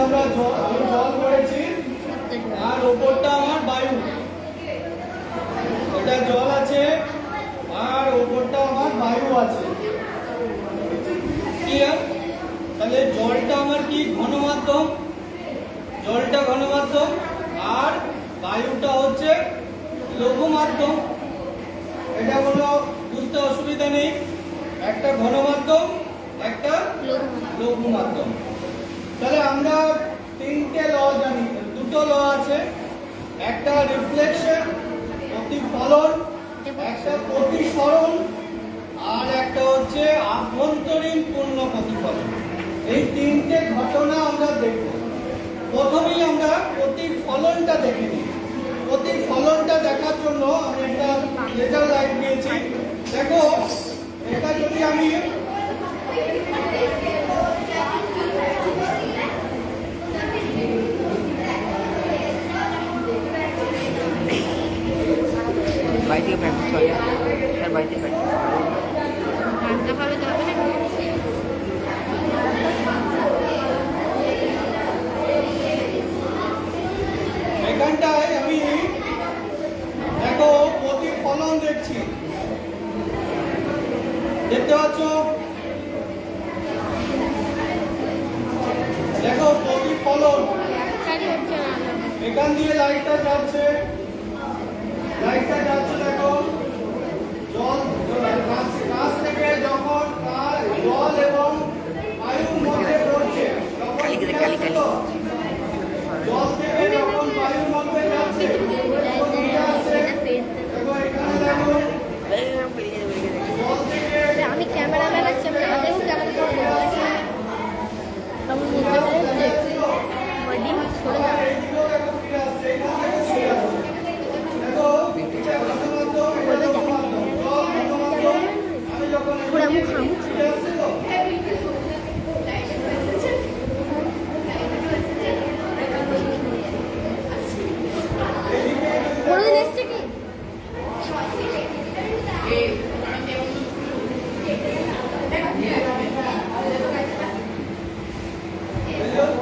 আমরা জল করেছি আর ওপরটা আমার বায়ু। এটা জল আছে আর ওপরটা আমার বায়ু আছে। ক্লিয়ার? তাহলে জলটা আমার কি ঘনমাধ্যম, জলটা ঘনমাধ্যম আর বায়ুটা হচ্ছে লঘু মাধ্যম। এটা কোনো বুঝতে অসুবিধা নেই। একটা ঘনমাধ্যম, একটা লঘু মাধ্যম। তাহলে আমরা তিনটে ল জানি, দুটো ল আছে, একটা রিফ্লেকশন প্রতিফলন, একটা প্রতিসরণ আর একটা হচ্ছে আভ্যন্তরীণ পূর্ণ প্রতিফলন। এই তিনটে ঘটনা আমরা দেখব। প্রথমেই আমরা প্রতিফলনটা দেখে নিই। প্রতিফলনটা দেখার জন্য আমি একটা লেজার লাইট নিয়েছি। দেখো এটা যদি আমি বাইরে প্র্যাকটিস করে আর বাইরে প্র্যাকটিস এখানটায় আমি দেখো প্রতিফলন দেখছি, দেখতে পাচ্ছ? দেখো প্রতিফলন, এখান দিয়ে লাইটটা যাচ্ছে, লাইটটা যাচ্ছে। দেখো জল গাছ থেকে যখন জল এবং বায়ুর মধ্যে পড়ছে, জল থেকে যখন বায়ুর মধ্যে যাচ্ছে, দেখো এখানে দেখো জল থেকে আমি ক্যামেরাম্যান আছে, আমাদেরও ক্যামেরা করতে হবে। আমি নিতে পারছি বডি ছড়ে যাবে। এইদিকেও দেখো ফিরে আসছে, এখানে ফিরে আসছে। দেখো এটা ঘনমাধ্যম, এটা লঘুমাধ্যম। জল ঘনমাধ্যম, আমি যখন পুরো মুখ ফিরে আসছে তো কোনদিন এসছে কি?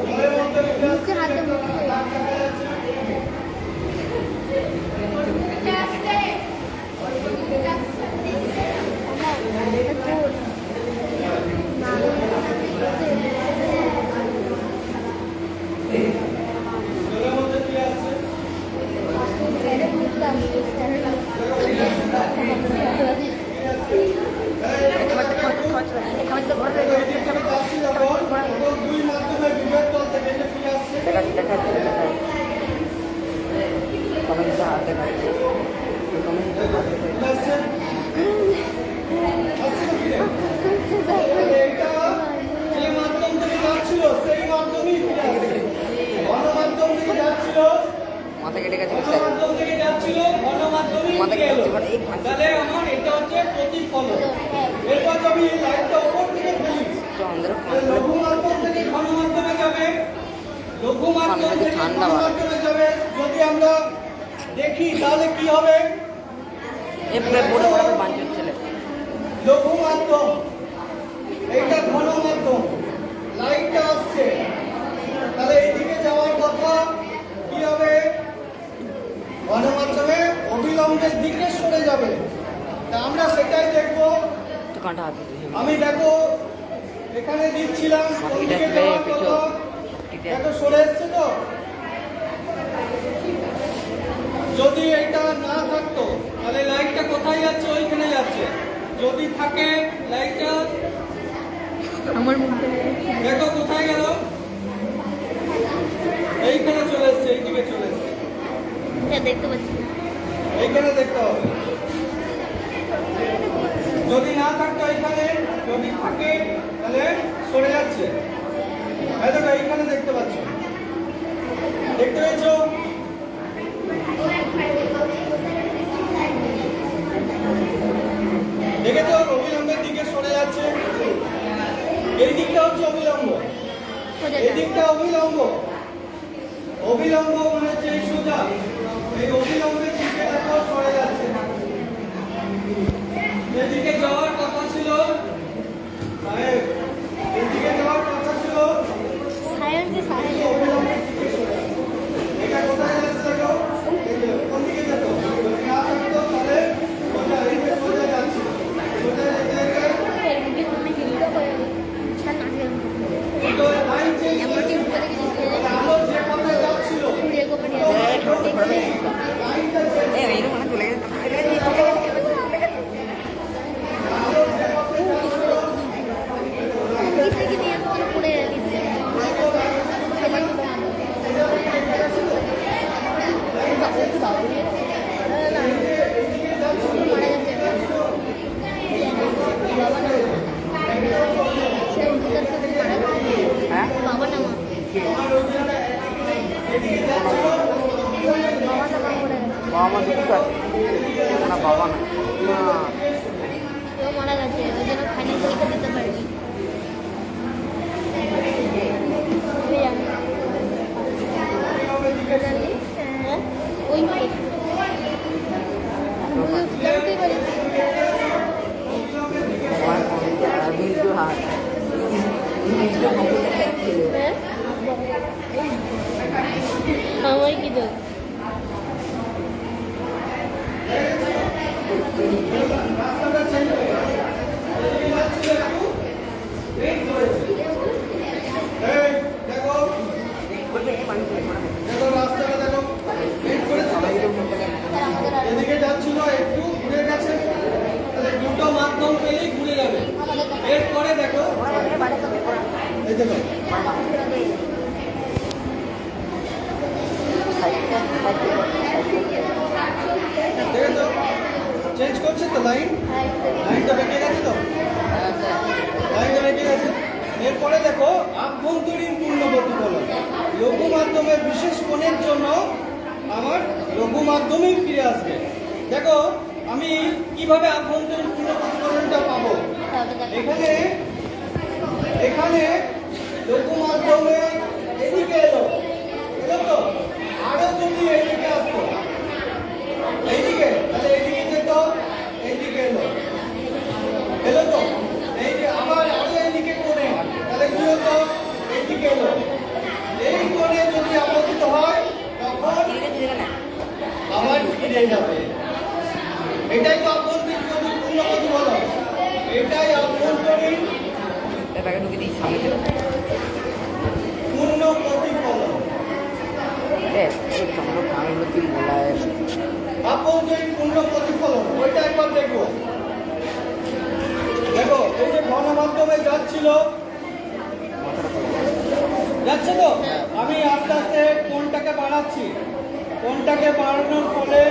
জলের মধ্যে ফিরে মুখে হাত দিয়ে মুখে জলের মধ্যে ফিরে আসছে। যাচ্ছি যখন দুই মাধ্যমে বিভেদ তল থেকে যে ফিরে আসছে। দেখাচ্ছে কমেন্টে হাত দেখাচ্ছে কমেন্টে হাত দেখাচ্ছে আসছে আসছে তো ফিরে। তাহলে এইটা যে মাধ্যম থেকে যাচ্ছিল সেই মাধ্যমেই ফিরে আসছে। ঘনমাধ্যম থেকে যাচ্ছিল, মাথা কেটে গেছে ঘনমাধ্যম থেকে যাচ্ছিল, ঘনমাধ্যমেই মাথা ফিরে কেটে এলো। গেছে এই ফাঁসি তাহলে আমার এটা হচ্ছে প্রতিফলন। এরপর আমি লাইটটা উপর থেকে ফেলি, তো আমাদের লঘু মাধ্যম থেকে ঘন মাধ্যমে যাবে, লঘু মাধ্যম থেকে ঠান্ডা ঘন মাধ্যমে যাবে। যদি আমরা দেখি তাহলে কি হবে? এপ্রিল বড় বড় বাঞ্চ ছেলে লঘু মাধ্যম, এইটা ঘন মাধ্যম, লাইটটা আসছে, তাহলে এইদিকে যাওয়ার কথা কি হবে? ঘন মাধ্যমে অবিলম্বের দিকে সরে যাবে। তা আমরা সেটাই দেখবো। তো কাঁটা হাতে আমি দেখো এখানে দিচ্ছিলাম, কোন দিকে যাওয়ার কথা, দেখো সরে এসছে তো। যদি এটা না থাকতো তাহলে লাইটটা কোথায় যাচ্ছে? ওইখানে যাচ্ছে। যদি থাকে লাইটটা আমার মুখে দেখো কোথায় গেল, এইখানে চলে এসছে, এইদিকে চলে এসছে, দেখতে পাচ্ছি। এইখানে দেখতে হবে। যদি না থাকতো এইখানে, যদি থাকে তাহলে সরে যাচ্ছে। এই দেখো এইখানে দেখতে পাচ্ছ, দেখতে পেয়েছো? দেখেছো অবিলম্বের দিকে সরে যাচ্ছে। এই দিকটা হচ্ছে অবিলম্ব, এই দিকটা অবিলম্ব। অবিলম্ব মানে হচ্ছে এই সোজা, এই অবিলম্বের দিকে দেখো সরে যাচ্ছে। এদিকে যাওয়ার কথা ছিল সাহেব, এদিকে যাওয়ার কথা ছিল সায়ন কি সায়ন মা দুটো আছে না বাবা না না কেউ মারা গেছে ওই জন্য ফাইনাল পরীক্ষা দিতে পারিনি হ্যাঁ ওই জানতেই পারি বিন্দু হাত বিন্দু হ্যাঁ আমার কি দোষ এই দেখো দেখো রাস্তাটা দেখো এই করেছে তো। এদিকে যাচ্ছিল একটু ঘুরে গেছে তাহলে দুটো মাধ্যম পেলেই ঘুরে যাবে এরপরে দেখো এই দেখো দেখেছো চেঞ্জ করছে তো লাইনটা বেঁকে গেছে তো লাইনটা বেঁকে গেছে এরপরে দেখো আভ্যন্তরীণ পূর্ণ প্রতিফলন লঘু মাধ্যমের বিশেষ কোণের জন্য আমার লঘু মাধ্যমেই ফিরে আসবে দেখো আমি কিভাবে আভ্যন্তরীণ পূর্ণ প্রতিফলনটা পাবো এখানে এখানে লঘু মাধ্যমে এদিকে এলো তো আরো যদি এইদিকে আসতো এইদিকে তাহলে এইদিকে যেত এইদিকে এলো তো এই যে আবার আরো এইদিকে কোণে তাহলে কি হতো এইদিকে এলো এই কোণে যদি আপতিত হয় তখন আবার ফিরে যাবে এটাই তো আভ্যন্তরীণ পূর্ণ প্রতিফলন এটাই আভ্যন্তরীণ এটাকে ঢুকে দিই সামনে পূর্ণ প্রতিফলন আভ্যন্তরীণ পূর্ণ প্রতিফলন ওইটা একবার দেখো দেখো এই যে ঘন মাধ্যমে যাচ্ছে তো আমি আস্তে আস্তে কোণটাকে বাড়াচ্ছি কোণটাকে বাড়ানোর ফলে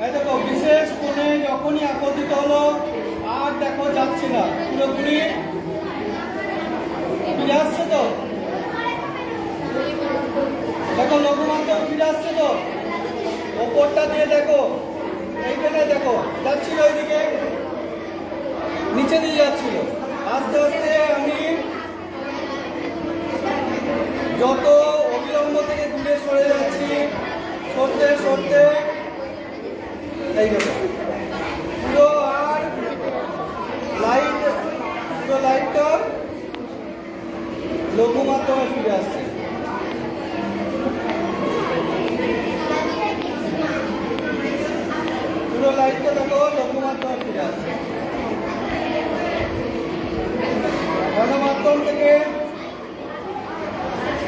এই দেখো বিশেষ কোণে যখনই আপতিত হলো আর দেখো যাচ্ছে না পুরোপুরি ফিরে আসছে তো দেখো লঘু মাধ্যম ফিরে আসছে তো ওপরটা দিয়ে দেখো এইখানে দেখো যাচ্ছিল ওইদিকে নিচে দিয়ে যাচ্ছিল আস্তে আস্তে আমি যত অবিলম্ব থেকে দূরে সরে যাচ্ছি সরতে সরতে এই দেখো পুরো আর পুরো লাইটটা লঘু মাধ্যমে ফিরে আসছে পুরো লাইটটা দেখো লঘু মাধ্যমে ফিরে আসছে গণমাধ্যম থেকে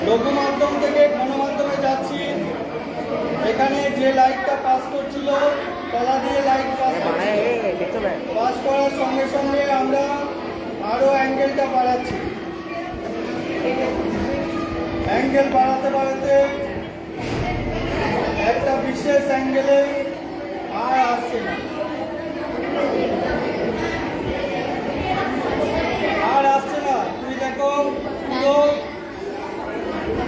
লঘু মাধ্যম থেকে গণমাধ্যমে যাচ্ছি এখানে যে লাইটটা পাস করছিল তলা দিয়ে লাইট পাস করার সঙ্গে সঙ্গে আমরা আরো অ্যাঙ্গেলটা বাড়াচ্ছি অ্যাঙ্গেল বাড়াতে বাড়াতে একটা বিশেষ অ্যাঙ্গেলে আর আসছে না আর আসছে না তুমি দেখো পুরো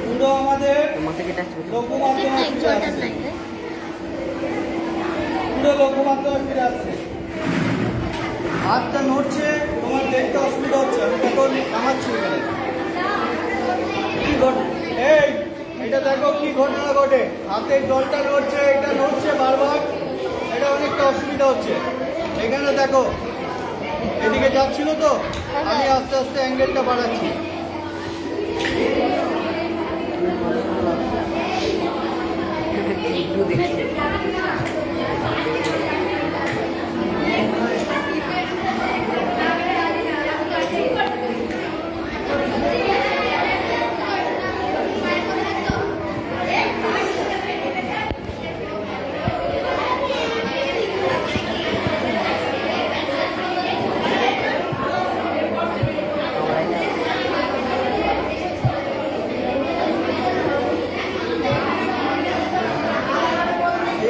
পুরো আমাদের লঘু মাধ্যমে ফিরে আসছে পুরো লঘু মাধ্যমে ফিরে আসছে হাতটা নড়ছে তোমার দেখতে অসুবিধা হচ্ছে আমি দেখো কামাচ্ছি এখানে কি ঘটে এই এটা দেখো কি ঘটনা ঘটে হাতের জলটা নড়ছে এটা নড়ছে বারবার এটা অনেকটা অসুবিধা হচ্ছে এখানে দেখো এদিকে যাচ্ছিল তো আমি আস্তে আস্তে অ্যাঙ্গেলটা বাড়াচ্ছি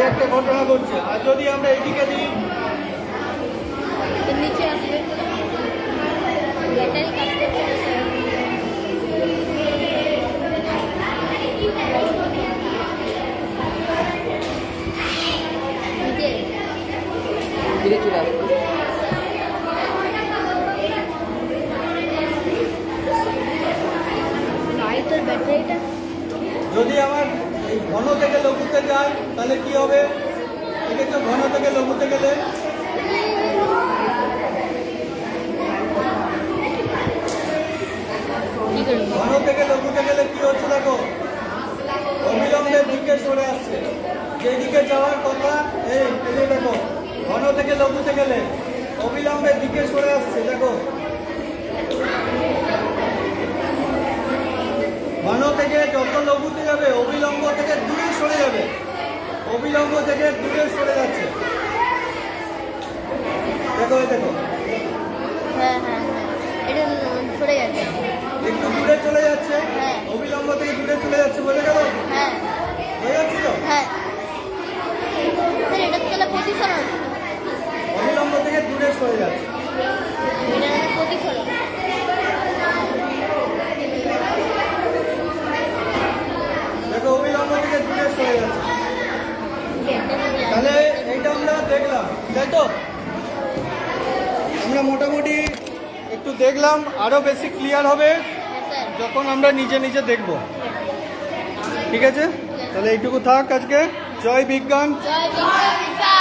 একটা ঘটনা ঘটছে আর যদি আমরা এদিকে দিই নিচে আসবে ব্যাটারি কাজ করছে লাইটের ব্যাটারিটা যদি আমার এই ঘন থেকে লঘুতে যায় তাহলে কি হবে? দেখেছো ঘন থেকে লঘুতে গেলে কি করবো? ঘন থেকে লঘুতে গেলে কি হচ্ছে দেখো, অবিলম্বের দিকে সরে আসছে। যেদিকে যাওয়ার কথা এই এই দেখো, ঘন থেকে লঘুতে গেলে অবিলম্বের দিকে সরে আসছে। দেখো ঘন থেকে যত লঘুতে যাবে অবিলম্ব থেকে দূরে সরে যাবে, অবিলম্ব থেকে দূরে সরে যাচ্ছে। দেখো এই দেখো হ্যাঁ হ্যাঁ হ্যাঁ এটা সরে গেছে। একটু দূরে চলে যাচ্ছে, হ্যাঁ। অবিলম্ব থেকে দূরে চলে যাচ্ছে, বোঝা গেল? হ্যাঁ বোঝা যাচ্ছে তো? হ্যাঁ স্যার এটা তো তাহলে প্রতিসরণ, অবিলম্ব থেকে দূরে সরে যাচ্ছে। এটা হচ্ছে প্রতিসরণ। দেখো অবিলম্ব থেকে দূরে সরে যাচ্ছে। তাহলে এইটা আমরা দেখলাম, তাই তো? আমরা মোটামুটি একটু দেখলাম, আরো বেশি ক্লিয়ার হবে হ্যাঁ স্যার যখন আমরা নিজে নিজে দেখব। ঠিক আছে, তাহলে এইটুকু থাক আজকে। জয় বিজ্ঞান। জয় বিজ্ঞান।